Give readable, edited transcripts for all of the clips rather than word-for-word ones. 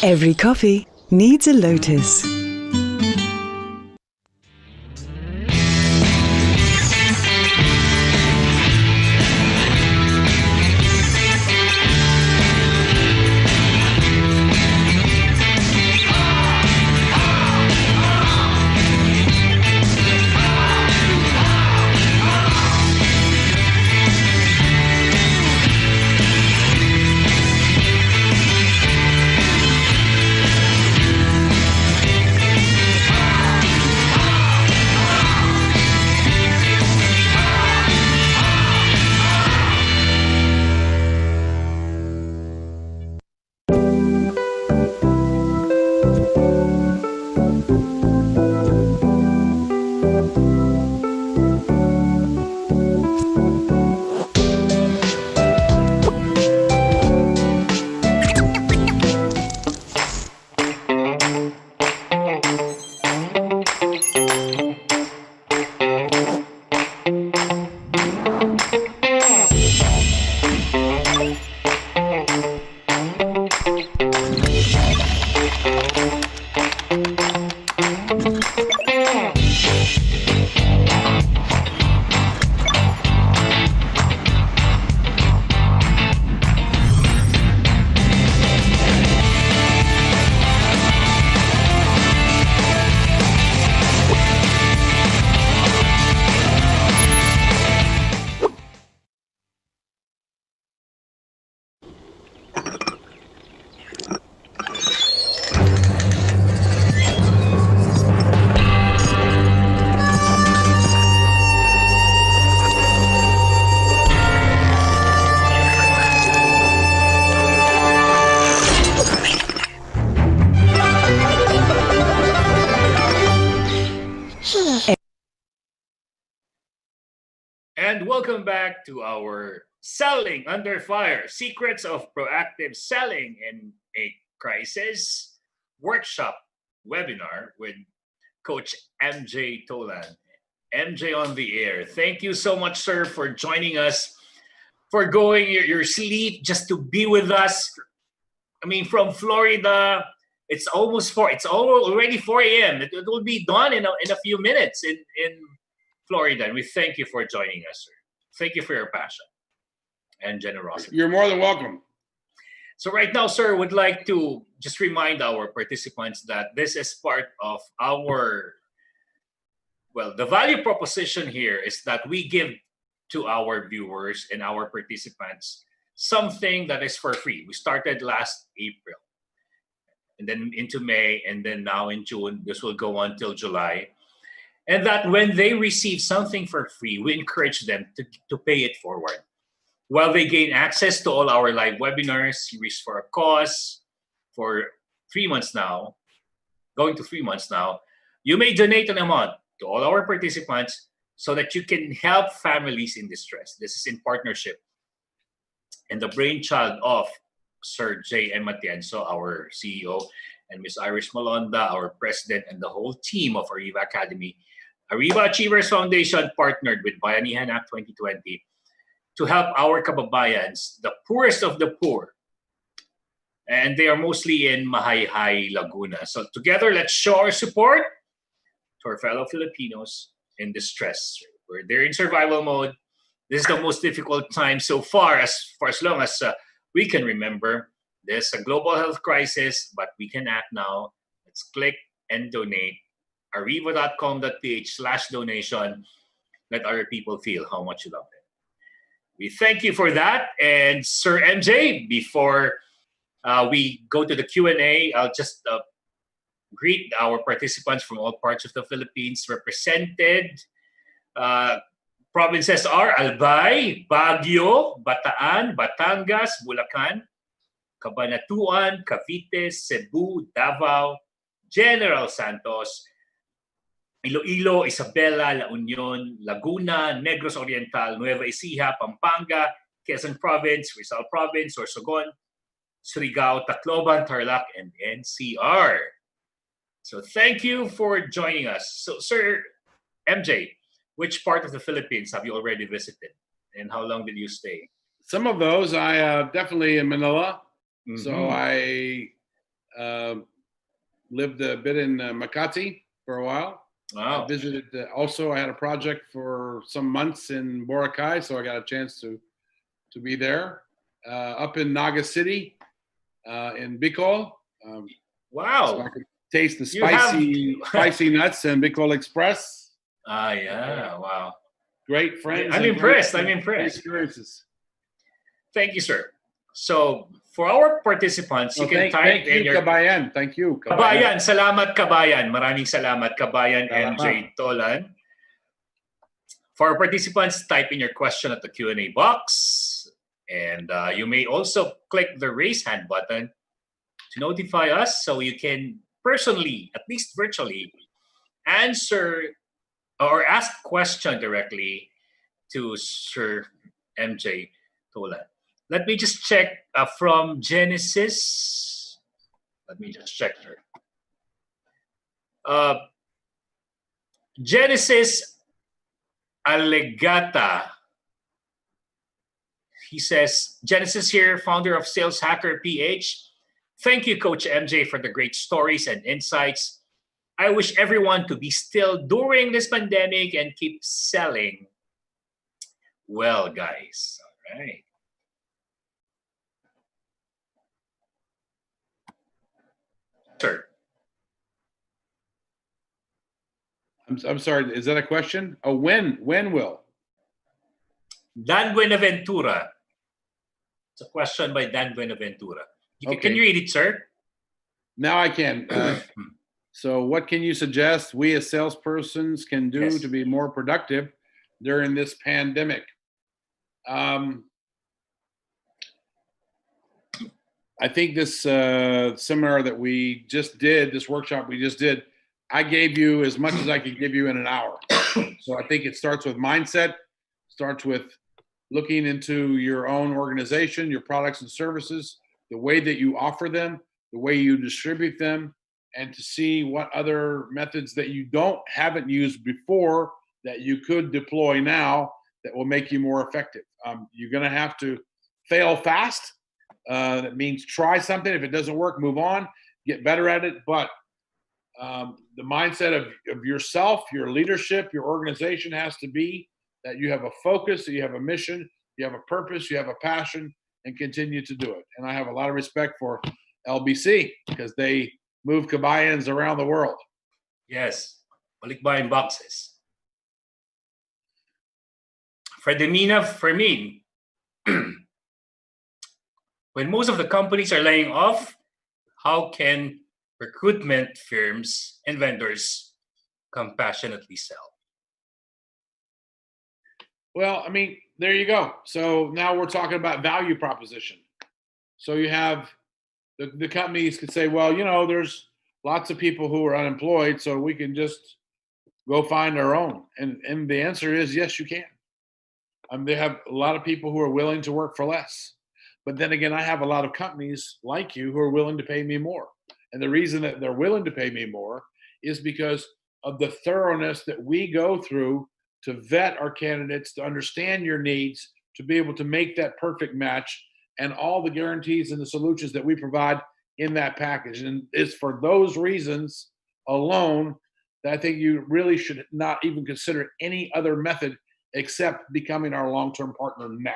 Every coffee needs a lotus. And welcome back to our Selling Under Fire, Secrets of Proactive Selling in a Crisis workshop webinar with Coach MJ Tolan. MJ on the air. Thank you so much, sir, for joining us, for going your sleep just to be with us. I mean, from Florida, it's almost 4. It's already 4 a.m. It will be done in a few minutes in Florida. And we thank you for joining us, sir. Thank you for your passion and generosity. You're more than welcome. So right now, sir, would like to just remind our participants that this is part of our, the value proposition here is that we give to our viewers and our participants something that is for free. We started last April, and then into May, and then now in June. This will go on till July. And that when they receive something for free, we encourage them to pay it forward. While they gain access to all our live webinars, series for a cause, for 3 months now, going to 3 months now, you may donate an amount to all our participants so that you can help families in distress. This is in partnership and the brainchild of Sir J.M. Matienzo, our CEO, and Ms. Iris Malonda, our president, and the whole team of Ariva Academy. Ariva Achievers Foundation partnered with Bayanihan Act 2020 to help our kababayans, the poorest of the poor. And they are mostly in Mahayhay, Laguna. So together, let's show our support to our fellow Filipinos in distress. They're in survival mode. This is the most difficult time so far, for as long as we can remember. There's a global health crisis, but we can act now. Let's click and donate. Ariva.com.ph/donation. Let other people feel how much you love them. We thank you for that. And Sir MJ, before we go to the Q&A, I'll just greet our participants from all parts of the Philippines. Represented provinces are Albay, Baguio, Bataan, Batangas, Bulacan, Cabanatuan, Cavite, Cebu, Davao, General Santos, Iloilo, Isabela, La Union, Laguna, Negros Oriental, Nueva Ecija, Pampanga, Quezon Province, Rizal Province, Sorsogon, Surigao, Tacloban, Tarlac, and NCR. So thank you for joining us. So, Sir MJ, which part of the Philippines have you already visited, and how long did you stay? Some of those, I definitely in Manila. Mm-hmm. So I Lived a bit in Makati for a while. I Wow. visited. Also, I had a project for some months in Boracay, so I got a chance to be there. Up in Naga City, in Bicol, so Wow. I could taste the You have spicy nuts and Bicol Express. yeah. Wow. Great friends. I'm and impressed. I'm great impressed. experiences. Thank you, sir. So for our participants, you So can type thank in you, your Kabayan. Thank you, Kabayan. Salamat Kabayan. Maraming salamat Kabayan Salamat. MJ Tolan. For our participants, type in your question at the Q&A box. And you may also click the raise hand button to notify us so you can personally, at least virtually, answer or ask question directly to Sir MJ Tolan. Let me just check from Genesis. Let me just check her. Genesis Allegata. He says, Genesis here, founder of Sales Hacker PH. Thank you, Coach MJ, for the great stories and insights. I wish everyone to be still during this pandemic and keep selling. Well, guys, all right. Sir. I'm sorry. Is that a question? Oh, when will? Dan Buenaventura. It's a question by Dan Buenaventura. Can you read it, sir? Now I can. So what can you suggest we as salespersons can do to be more productive during this pandemic? I think this seminar that we just did, this workshop we just did, I gave you as much as I could give you in an hour. So I think it starts with mindset, starts with looking into your own organization, your products and services, the way that you offer them, the way you distribute them, and to see what other methods that you haven't used before that you could deploy now that will make you more effective. You're going to have to fail fast. That means try something. If it doesn't work, move on, get better at it. But the mindset of yourself, your leadership, your organization has to be that you have a focus, that you have a mission, you have a purpose, you have a passion, and continue to do it. And I have a lot of respect for LBC because they move kabayans around the world. Yes, balikbayan boxes. Fredemina Fermin. When most of the companies are laying off, how can recruitment firms and vendors compassionately sell? Well, I mean, there you go. So now we're talking about value proposition. So you have the companies could say, well, there's lots of people who are unemployed, so we can just go find our own. And the answer is yes, you can. They have a lot of people who are willing to work for less. But then again, I have a lot of companies like you who are willing to pay me more. And the reason that they're willing to pay me more is because of the thoroughness that we go through to vet our candidates, to understand your needs, to be able to make that perfect match, and all the guarantees and the solutions that we provide in that package. And it's for those reasons alone that I think you really should not even consider any other method except becoming our long-term partner now.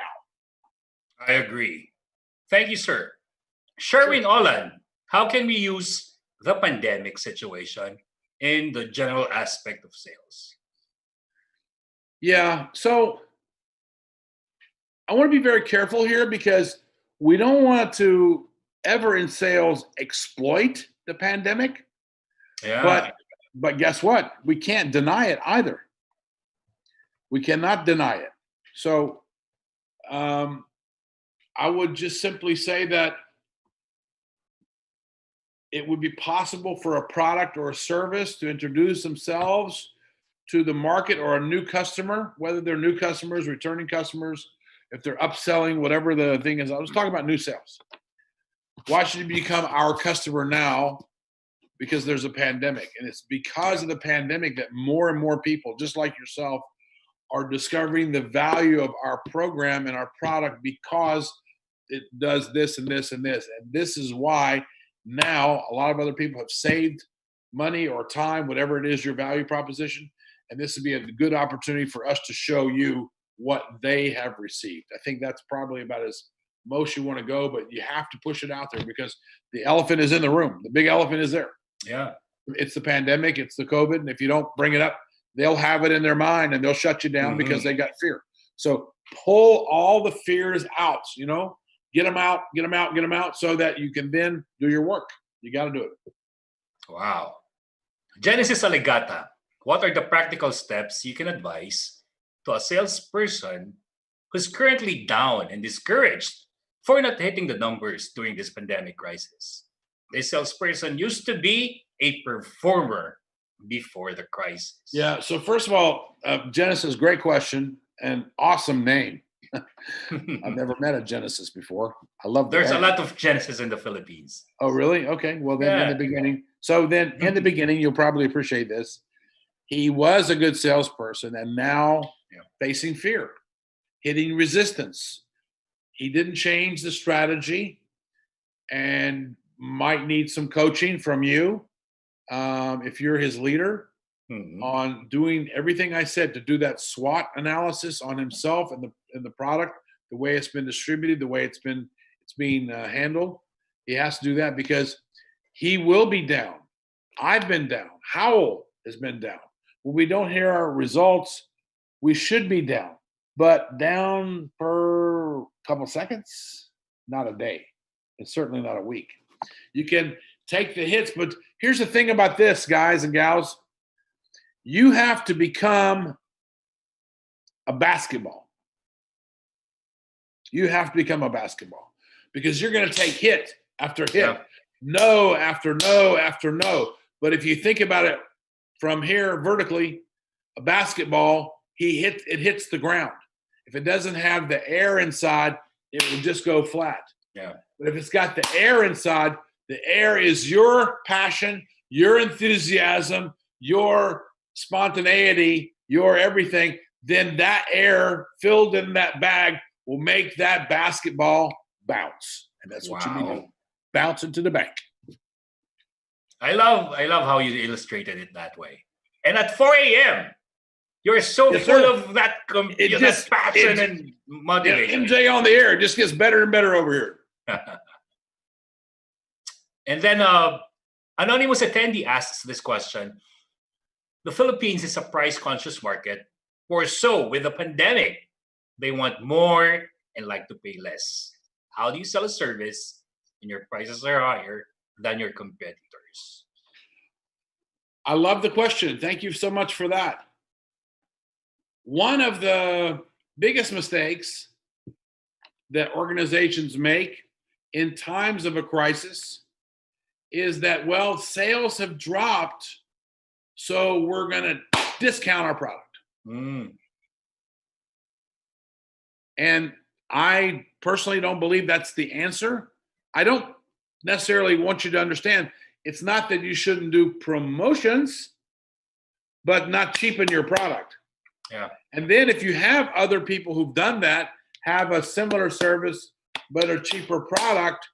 I agree. Thank you, sir. Sherwin Olan, how can we use the pandemic situation in the general aspect of sales? Yeah, so I want to be very careful here because we don't want to ever in sales exploit the pandemic. Yeah. But guess what? We can't deny it either. We cannot deny it. So I would just simply say that it would be possible for a product or a service to introduce themselves to the market or a new customer, whether they're new customers, returning customers, if they're upselling, whatever the thing is. I was talking about new sales. Why should you become our customer now? Because there's a pandemic. And it's because of the pandemic that more and more people, just like yourself, are discovering the value of our program and our product because it does this and this and this. And this is why Now, a lot of other people have saved money or time, whatever it is, your value proposition. And this would be a good opportunity for us to show you what they have received. I think that's probably about as most you want to go, but you have to push it out there because the elephant is in the room. The big elephant is there. Yeah. It's the pandemic, it's the COVID. And if you don't bring it up, they'll have it in their mind and they'll shut you down because they got fear. So pull all the fears out, get them out, get them out so that you can then do your work. You got to do it. Wow. Genesis Aligata, what are the practical steps you can advise to a salesperson who's currently down and discouraged for not hitting the numbers during this pandemic crisis? This salesperson used to be a performer before the crisis. Yeah. So first of all, Genesis, great question and awesome name. I've never met a Genesis before. I love that. There's a lot of Genesis in the Philippines. Oh, really? Okay. Well, then in the beginning. So then in the beginning, you'll probably appreciate this. He was a good salesperson and now facing fear, hitting resistance. He didn't change the strategy and might need some coaching from you if you're his leader on doing everything I said to do that SWOT analysis on himself and the product, the way it's been distributed, the way it's being handled. He has to do that because he will be down. I've been down. Howell has been down. When we don't hear our results, we should be down, but down for a couple seconds, not a day. It's certainly not a week. You can take the hits, but here's the thing about this, guys and gals. You have to become a basketball. You have to become a basketball because you're going to take hit after hit, no after no after no. But if you think about it from here vertically, a basketball, it hits the ground. If it doesn't have the air inside, it will just go flat. Yeah. But if it's got the air inside, the air is your passion, your enthusiasm, your spontaneity, your everything, then that air filled in that bag will make that basketball bounce. And that's what you be doing. Bounce into the bank. I love how you illustrated it that way. And at 4 a.m., you're so full of that, that passion and motivation. MJ on the air, it just gets better and better over here. And then anonymous attendee asks this question. The Philippines is a price-conscious market. For so, with the pandemic, they want more and like to pay less. How do you sell a service and your prices are higher than your competitors? I love the question. Thank you so much for that. One of the biggest mistakes that organizations make in times of a crisis is that, well, sales have dropped, so we're going to discount our product. And I personally don't believe that's the answer. I don't necessarily want you to understand it's not that you shouldn't do promotions, but not cheapen your product. Yeah. And then if you have other people who've done that, have a similar service, but a cheaper product,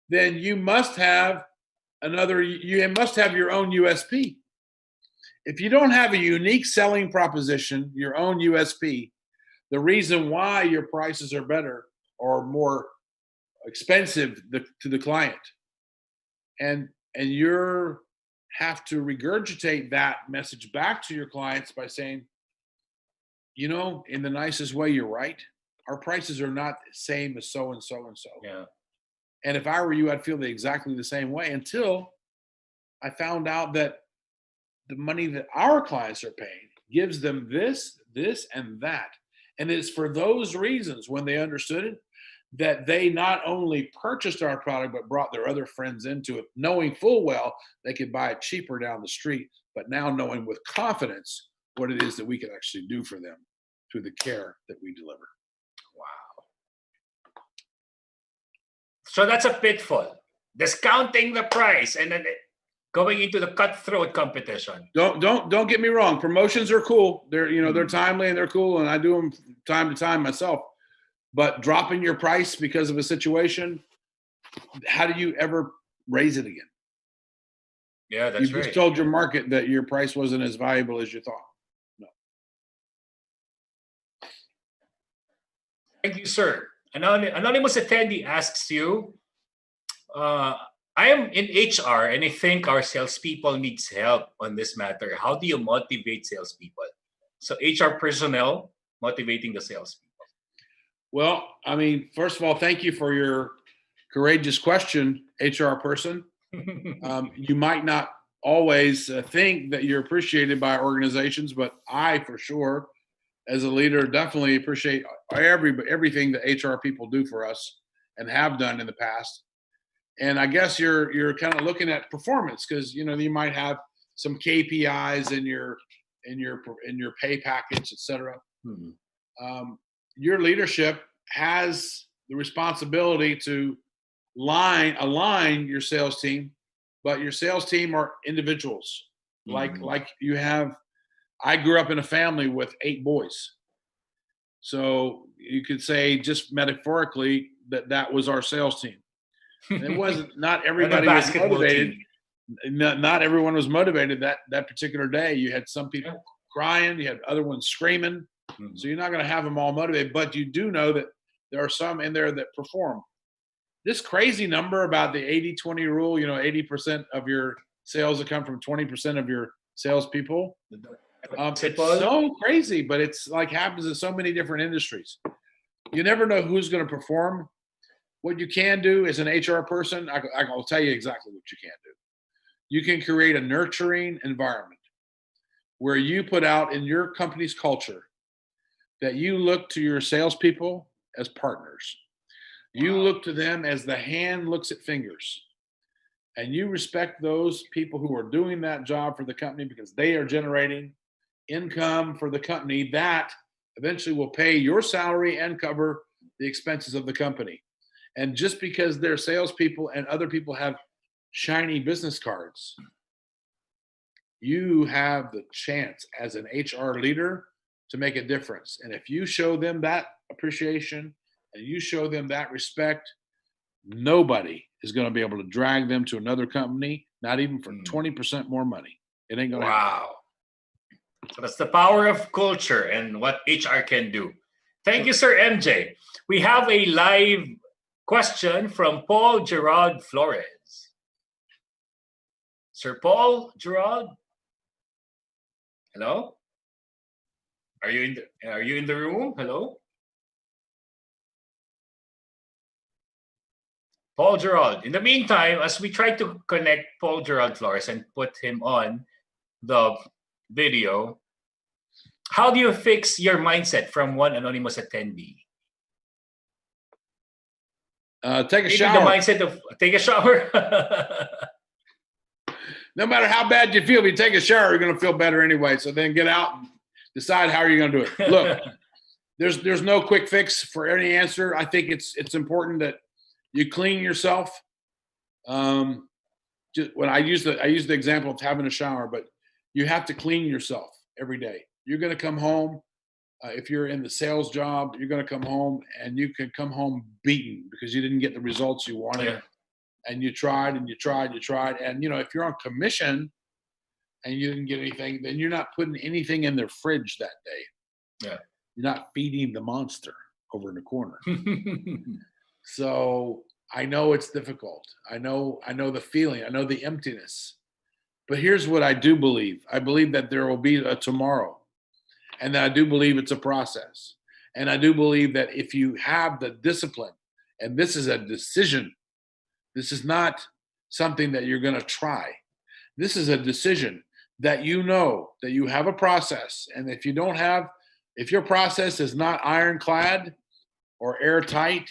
then you must have you must have your own USP. If you don't have a unique selling proposition, your own USP, the reason why your prices are better or more expensive to the client, and you have to regurgitate that message back to your clients by saying, in the nicest way, you're right. Our prices are not the same as so and so and so. Yeah. And if I were you, I'd feel exactly the same way until I found out that the money that our clients are paying gives them this, and that. And it's for those reasons, when they understood it, that they not only purchased our product, but brought their other friends into it, knowing full well they could buy it cheaper down the street, but now knowing with confidence what it is that we can actually do for them through the care that we deliver. Wow. So that's a pitfall. Discounting the price and then going into the cutthroat competition. Don't get me wrong. Promotions are cool. They're timely and they're cool, and I do them time to time myself. But dropping your price because of a situation, how do you ever raise it again. Yeah, that's You right. just told your market that your price wasn't as valuable as you thought. No. Thank you, sir. Anonymous attendee asks you, uh, I am in HR and I think our salespeople needs help on this matter. How do you motivate salespeople? So HR personnel motivating the salespeople. Well, I mean, first of all, thank you for your courageous question, HR person. You might not always think that you're appreciated by organizations, but I, for sure, as a leader, definitely appreciate everything that HR people do for us and have done in the past. And I guess you're kind of looking at performance because you might have some KPIs in your pay package, et cetera. Your leadership has the responsibility to align your sales team, but your sales team are individuals. Like you have, I grew up in a family with 8 boys. So you could say just metaphorically that was our sales team. And it wasn't, not everybody was motivated. Not everyone was motivated that particular day. You had some people crying, you had other ones screaming. So you're not going to have them all motivated, but you do know that there are some in there that perform. This crazy number about the 80-20 rule, 80% of your sales that come from 20% of your salespeople. It's so crazy, but it's like happens in so many different industries. You never know who's going to perform. What you can do as an HR person, I'll tell you exactly what you can do. You can create a nurturing environment where you put out in your company's culture that you look to your salespeople as partners. You look to them as the hand looks at fingers. And you respect those people who are doing that job for the company because they are generating income for the company that eventually will pay your salary and cover the expenses of the company. And just because they're salespeople and other people have shiny business cards, you have the chance as an HR leader to make a difference. And if you show them that appreciation and you show them that respect, nobody is going to be able to drag them to another company, not even for 20% more money. It ain't going to happen. Wow. So that's the power of culture and what HR can do. Thank you, Sir MJ. We have a live question from Paul Gerard Flores. Sir Paul Gerard? Hello? Are you in the room? Hello? Paul Gerald. In the meantime, as we try to connect Paul Gerald Flores and put him on the video, how do you fix your mindset from one anonymous attendee? Take a shower. The mindset of take a shower. No matter how bad you feel, if you take a shower, you're going to feel better anyway. So then get out and decide how you're going to do it. Look, there's no quick fix for any answer. I think it's important that you clean yourself. Just when I use the example of having a shower, but you have to clean yourself every day. You're going to come home. If you're in the sales job, you're going to come home and you can come home beaten because you didn't get the results you wanted. Yeah. And you tried and you tried. And, if you're on commission and you didn't get anything, then you're not putting anything in their fridge that day. Yeah. You're not feeding the monster over in the corner. So I know it's difficult. I know the feeling. I know the emptiness. But here's what I do believe. I believe that there will be a tomorrow. And I do believe it's a process. And I do believe that if you have the discipline, and this is a decision, this is not something that you're going to try. This is a decision that you know that you have a process. And if your process is not ironclad or airtight,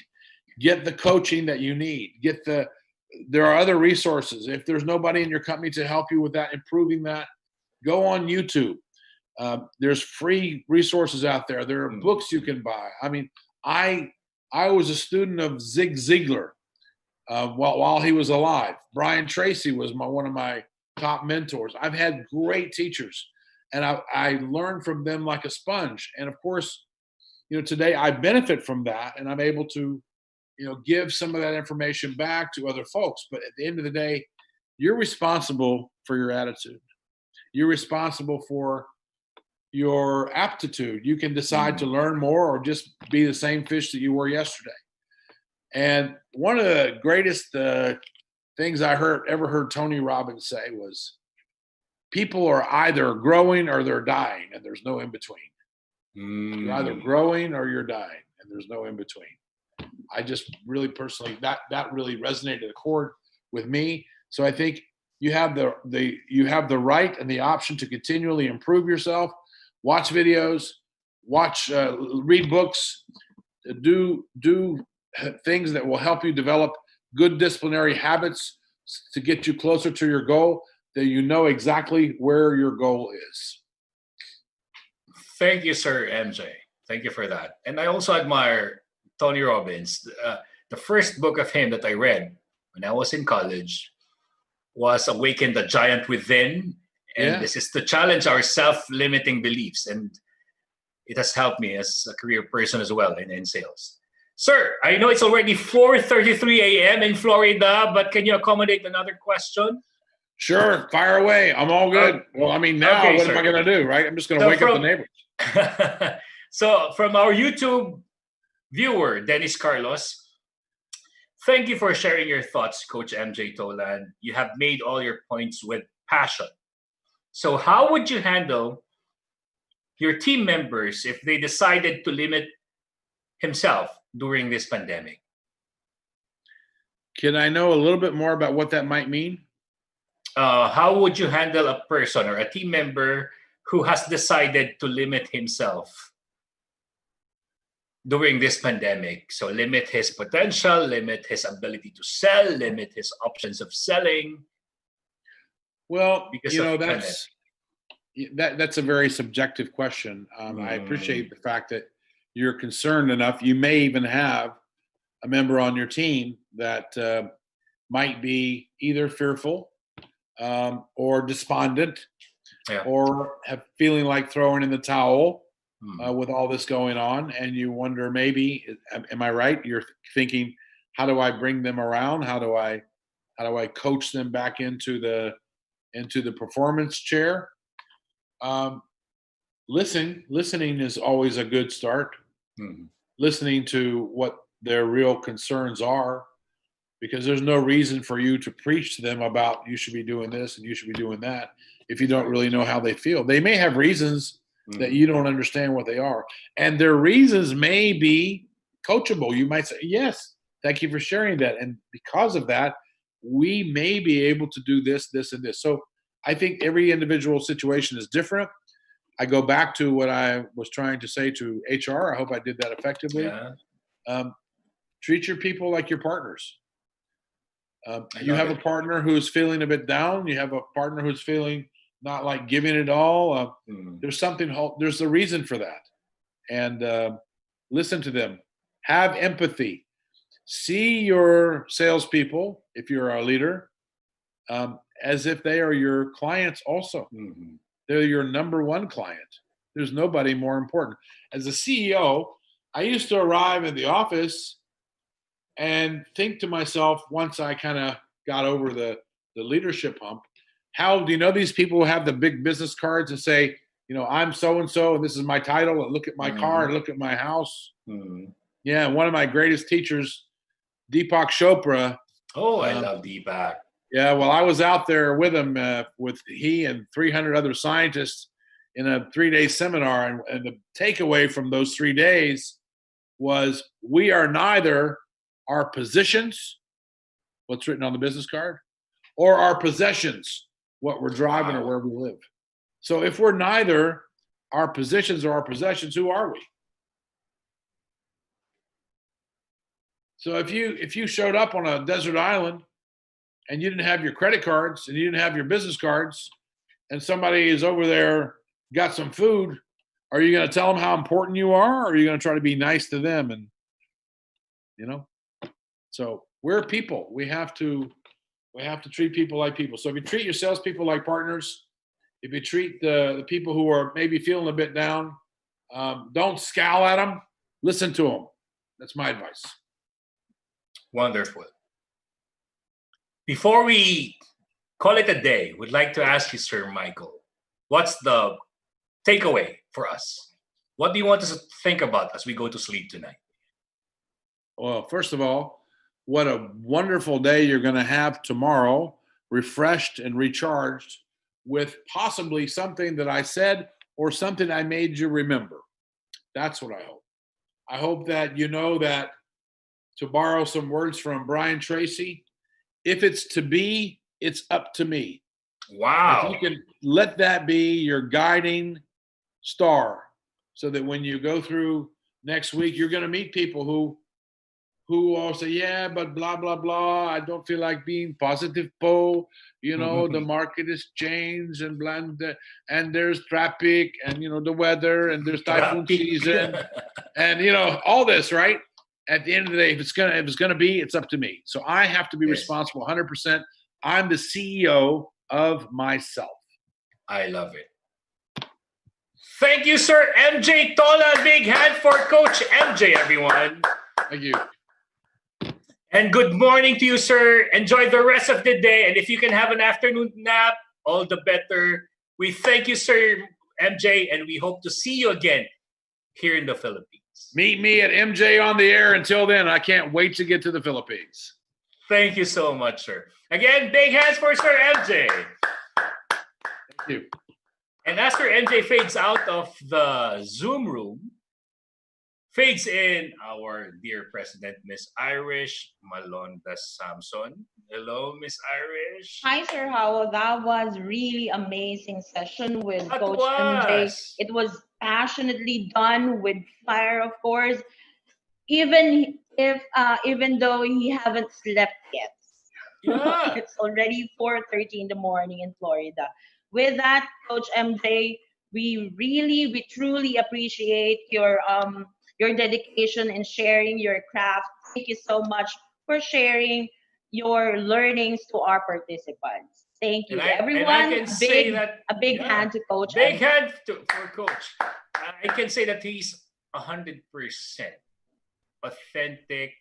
get the coaching that you need. There are other resources. If there's nobody in your company to help you with that, improving that, go on YouTube. There's free resources out there. There are books you can buy. I mean, I was a student of Zig Ziglar while he was alive. Brian Tracy was one of my top mentors. I've had great teachers, and I learned from them like a sponge. And of course, today I benefit from that, and I'm able to give some of that information back to other folks. But at the end of the day, you're responsible for your attitude. You're responsible for your aptitude. You can decide to learn more or just be the same fish that you were yesterday. And one of the greatest things I ever heard Tony Robbins say was, people are either growing or they're dying, and there's no in between. You're either growing or you're dying, and there's no in between. I just really personally, that really resonated a chord with me. So I think you have the right and the option to continually improve yourself, watch videos, read books, do things that will help you develop good disciplinary habits to get you closer to your goal, that you know exactly where your goal is. Thank you, Sir MJ. Thank you for that. And I also admire Tony Robbins. The first book of him that I read when I was in college was Awaken the Giant Within. And this is to challenge our self-limiting beliefs. And it has helped me as a career person as well in sales. Sir, I know it's already 4:33 a.m. in Florida, but can you accommodate another question? Sure, fire away. I'm all good. Well, I mean, now what am I going to do, right? I'm just going to wake up the neighbors. So from our YouTube viewer, Dennis Carlos, thank you for sharing your thoughts, Coach MJ Tolan. You have made all your points with passion. So how would you handle your team members if they decided to limit himself during this pandemic? Can I know a little bit more about what that might mean? How would you handle a person or a team member who has decided to limit himself during this pandemic? So limit his potential, limit his ability to sell, limit his options of selling. Well, that's a very subjective question. I appreciate the fact that you're concerned enough. You may even have a member on your team that might be either fearful or despondent, or have feeling like throwing in the towel with all this going on. And you wonder, maybe, am I right? You're thinking, how do I bring them around? How do I coach them back into the performance chair? Listening is always a good start. Listening to what their real concerns are, because there's no reason for you to preach to them about you should be doing this and you should be doing that if you don't really know how they feel. They may have reasons that you don't understand what they are, and their reasons may be coachable. You might say, yes, thank you for sharing that, and because of that, we may be able to do this, this, and this. So I think every individual situation is different. I go back to what I was trying to say to HR. I hope I did that effectively. Treat your people like your partners. You have a partner who's feeling a bit down. You have a partner who's feeling not like giving it all. There's a reason for that. And listen to them. Have empathy. See your salespeople, if you're a leader, as if they are your clients also. They're your number one client. There's nobody more important. As a CEO, I used to arrive at the office and think to myself, once I kind of got over the leadership hump, how do you know these people who have the big business cards and say, I'm so-and-so, and this is my title, and look at my car, and look at my house. Yeah, one of my greatest teachers, Deepak Chopra. Oh, I love Deepak. Yeah, well, I was out there with him, with he and 300 other scientists in a 3-day seminar. And the takeaway from those 3 days was, we are neither our positions, what's written on the business card, or our possessions, what we're driving or where we live. So if we're neither our positions or our possessions, who are we? So if you showed up on a desert island and you didn't have your credit cards and you didn't have your business cards, and somebody is over there, got some food, are you going to tell them how important you are, or are you going to try to be nice to them? And so we're people. We have to treat people like people. So if you treat your salespeople like partners, if you treat the people who are maybe feeling a bit down, don't scowl at them. Listen to them. That's my advice. Wonderful. Before we call it a day, we'd like to ask you, Sir Michael, what's the takeaway for us? What do you want us to think about as we go to sleep tonight? Well, first of all, what a wonderful day you're going to have tomorrow, refreshed and recharged with possibly something that I said or something I made you remember. That's what I hope. I hope that you know that, to borrow some words from Brian Tracy, if it's to be, it's up to me. Wow. If you can let that be your guiding star, so that when you go through next week, you're going to meet people who all say, yeah, but blah, blah, blah. I don't feel like being positive, po. The market is changed and bland, and there's traffic and, the weather and there's typhoon season and, all this, right? At the end of the day, if it's gonna be, it's up to me. So I have to be responsible 100%. I'm the CEO of myself. I love it. Thank you, Sir MJ Tolan. Big hand for Coach MJ, everyone. Thank you. And good morning to you, sir. Enjoy the rest of the day. And if you can have an afternoon nap, all the better. We thank you, Sir MJ, and we hope to see you again here in the Philippines. Meet me at MJ on the air. Until then, I can't wait to get to the Philippines. Thank you so much, sir. Again, big hands for Sir MJ. Thank you. And as Sir MJ fades out of the Zoom room, fades in our dear President, Miss Irish Malonda Samson. Hello, Miss Irish. Hi, Sir Howell. That was really amazing session with That Coach was. MJ. It was passionately done with fire, of course. Even though he haven't slept yet, Yeah. it's already 4:30 in the morning in Florida. With that, Coach MJ, we truly appreciate your dedication in sharing your craft. Thank you so much for sharing your learnings to our participants. Thank you, everyone. And I can say that a big hand to Coach. Big hand for Coach. I can say that he's 100% authentic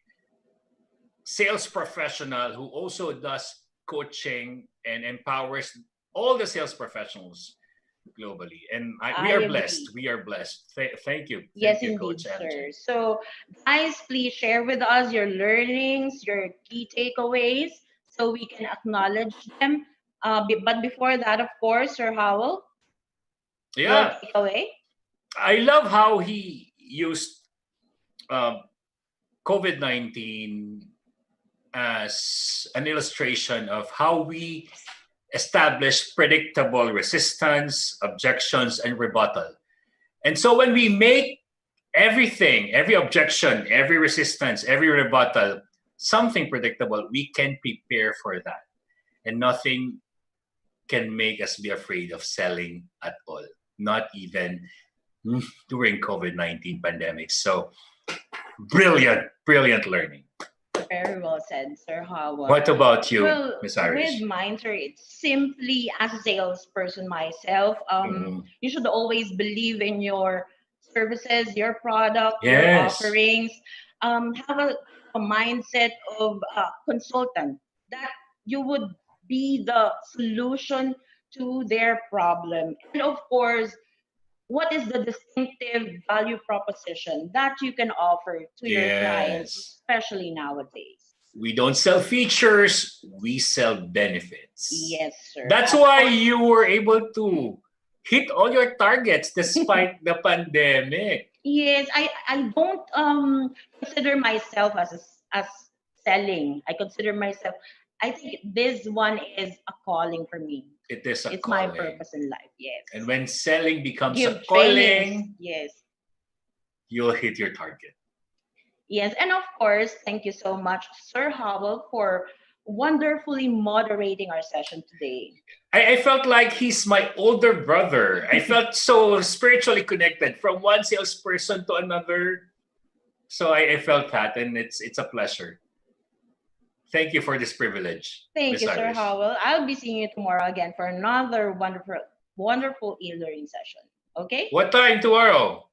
sales professional who also does coaching and empowers all the sales professionals globally, and we are blessed. We are blessed. Thank you. Yes, you, indeed, Coach sir. MJ. So, guys, please share with us your learnings, your key takeaways, so we can acknowledge them. But before that, of course, Sir Howell, Yeah, your takeaway. I love how he used COVID-19 as an illustration of how we establish predictable resistance, objections, and rebuttal. And so when we make everything, every objection, every resistance, every rebuttal, something predictable, we can prepare for that. And nothing can make us be afraid of selling at all, not even during COVID-19 pandemic. So brilliant learning. Very well said, Sir Howard. What about you, Well, Miss Irish? with mine, sir, it's simply as a salesperson myself, you should always believe in your services, your product, your offerings. Have a mindset of a consultant that you would be the solution to their problem. And of course, what is the distinctive value proposition that you can offer to your clients, especially nowadays? We don't sell features, we sell benefits. Yes, sir. That's why you were able to hit all your targets despite the pandemic. Yes, I don't consider myself as selling. I consider myself, I think this one is a calling for me. It is a It's calling. my purpose in life, yes. And when selling becomes Give a calling, trainings, yes. you'll hit your target. Yes, and of course, thank you so much, Sir Howell, for wonderfully moderating our session today. I felt like he's my older brother. I felt so spiritually connected from one salesperson to another. So I felt that, and it's a pleasure. Thank you for this privilege. Thank you, Sir Irish. Howell. I'll be seeing you tomorrow again for another wonderful e-learning session. Okay? What time tomorrow?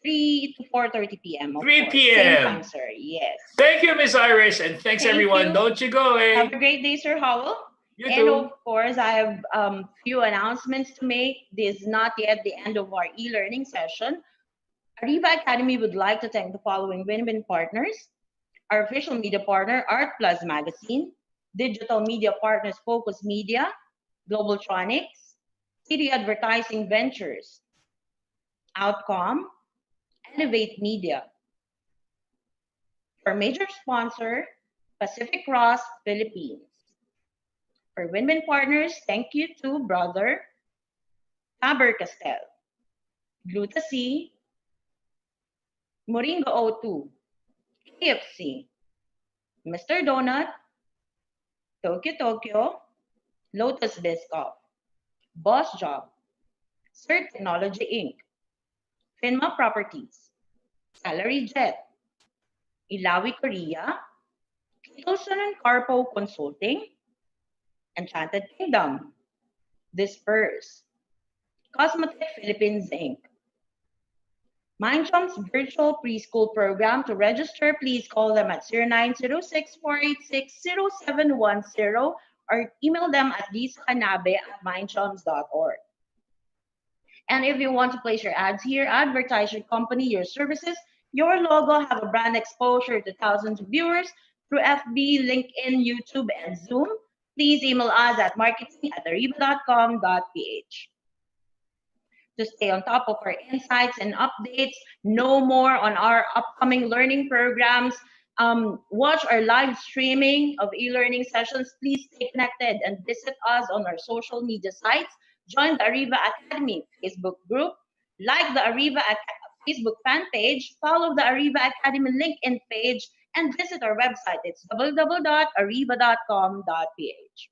3 to 4:30 p.m. 3 course. Same p.m. time, sir. Yes. Thank you, Miss Iris, and thanks Thank everyone. you. Don't you go away. Have a great day, Sir Howell. You And too. of course, I have few announcements to make. This is not yet the end of our e-learning session. Ariva Academy would like to thank the following win-win partners: our official media partner, Art Plus Magazine; digital media partners, Focus Media, Globaltronics, City Advertising Ventures, Outcome, Elevate Media. For major sponsor, Pacific Cross Philippines. For win-win partners, thank you to Brother Faber-Castell, Gluta-C, Moringa O2, KFC, Mr. Donut, Tokyo Tokyo, Lotus Biscoff, Boss Job, Sir Technology Inc., Finma Properties, Salary Jet, Ilawi Korea, Peterson and Carpo Consulting, Enchanted Kingdom, Disperse, Cosmotech Philippines Inc., MindJump's virtual preschool program. To register, please call them at 0906-486-0710 or email them at gisakanabe@mindjumps.org. And if you want to place your ads here, advertise your company, your services, your logo, have a brand exposure to thousands of viewers through FB, LinkedIn, YouTube, and Zoom, please email us at marketing@ariva.com.ph. To stay on top of our insights and updates, know more on our upcoming learning programs, watch our live streaming of e-learning sessions, please stay connected and visit us on our social media sites. Join the Ariva Academy Facebook group, like the Ariva Facebook fan page, follow the Ariva Academy LinkedIn page, and visit our website. It's www.ariva.com.ph.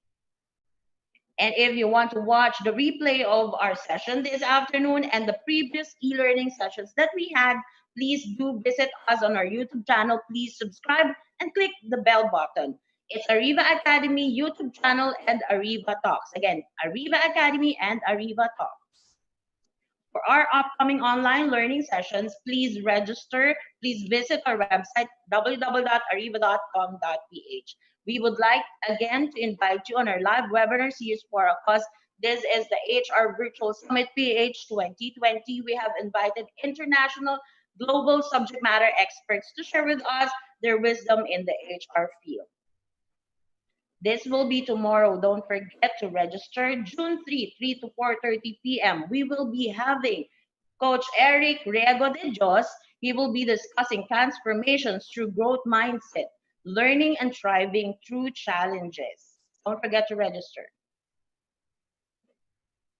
And if you want to watch the replay of our session this afternoon and the previous e-learning sessions that we had, please do visit us on our YouTube channel. Please subscribe and click the bell button. It's Ariva Academy YouTube channel and Ariva Talks. Again, Ariva Academy and Ariva Talks. For our upcoming online learning sessions, please register. Please visit our website, www.ariva.com.ph. We would like, again, to invite you on our live webinar series for our cause. This is the HR Virtual Summit PH 2020. We have invited international global subject matter experts to share with us their wisdom in the HR field. This will be tomorrow. Don't forget to register. June 3, 3 to 4:30 p.m. We will be having Coach Eric Riego de Dios. He will be discussing transformations through growth mindset, learning and thriving through challenges. Don't forget to register.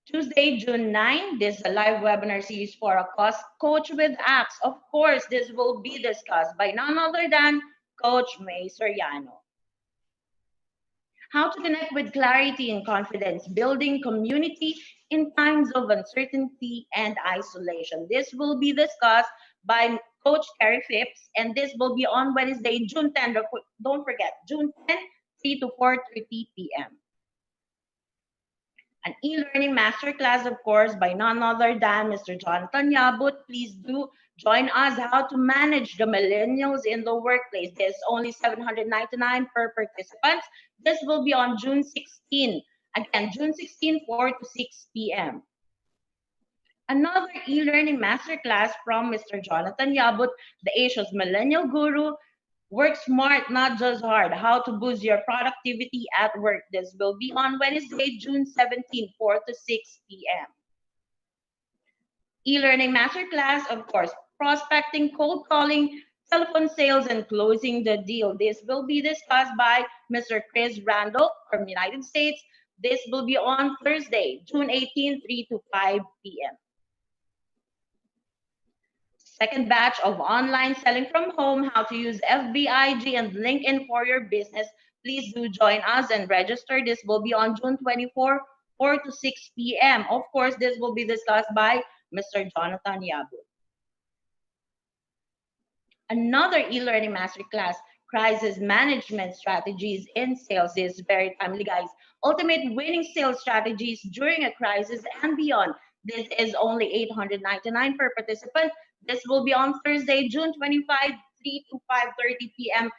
Tuesday, June 9, this is a live webinar series for a cause, Coach with Acts. Of course, this will be discussed by none other than Coach May Soriano. How to connect with clarity and confidence, building community in times of uncertainty and isolation. This will be discussed by Coach Terry Phipps, and this will be on Wednesday, June 10. Don't forget, June 10, 3 to 4:30 p.m. An e-learning masterclass, of course, by none other than Mr. Jonathan Yabut. Please do join us. How to manage the millennials in the workplace. There's only $799 per participant. This will be on June 16. Again, June 16, 4 to 6 p.m. Another e-learning masterclass from Mr. Jonathan Yabut, the Asia's millennial guru. Work smart, not just hard. How to boost your productivity at work. This will be on Wednesday, June 17, 4 to 6 p.m. E-learning masterclass, of course, prospecting, cold calling, telephone sales, and closing the deal. This will be discussed by Mr. Chris Randall from the United States. This will be on Thursday, June 18, 3 to 5 p.m. Second batch of online selling from home, how to use FBIG and LinkedIn for your business. Please do join us and register. This will be on June 24, 4 to 6 p.m. Of course, this will be discussed by Mr. Jonathan Yabut. Another e-learning masterclass, crisis management strategies in sales. This is very timely, guys. Ultimate winning sales strategies during a crisis and beyond. This is only $899 per participant. This will be on Thursday, June 25, 3 to 5:30 p.m.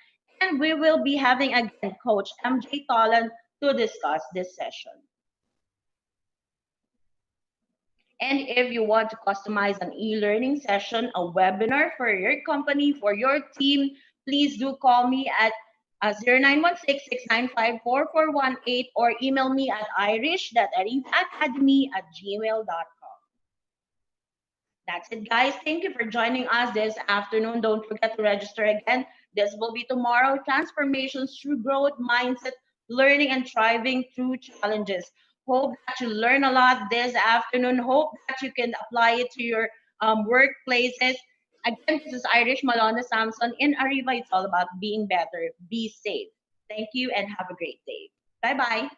And we will be having again Coach MJ Tolan to discuss this session. And if you want to customize an e-learning session, a webinar for your company, for your team, please do call me at 0916-695-4418 or email me at irish.arivacademy@gmail.com. That's it, guys. Thank you for joining us this afternoon. Don't forget to register again. This will be tomorrow. Transformations through growth, mindset, learning, and thriving through challenges. Hope that you learn a lot this afternoon. Hope that you can apply it to your workplaces. Again, this is Irish Malonda Samson in Ariva. It's all about being better. Be safe. Thank you and have a great day. Bye-bye.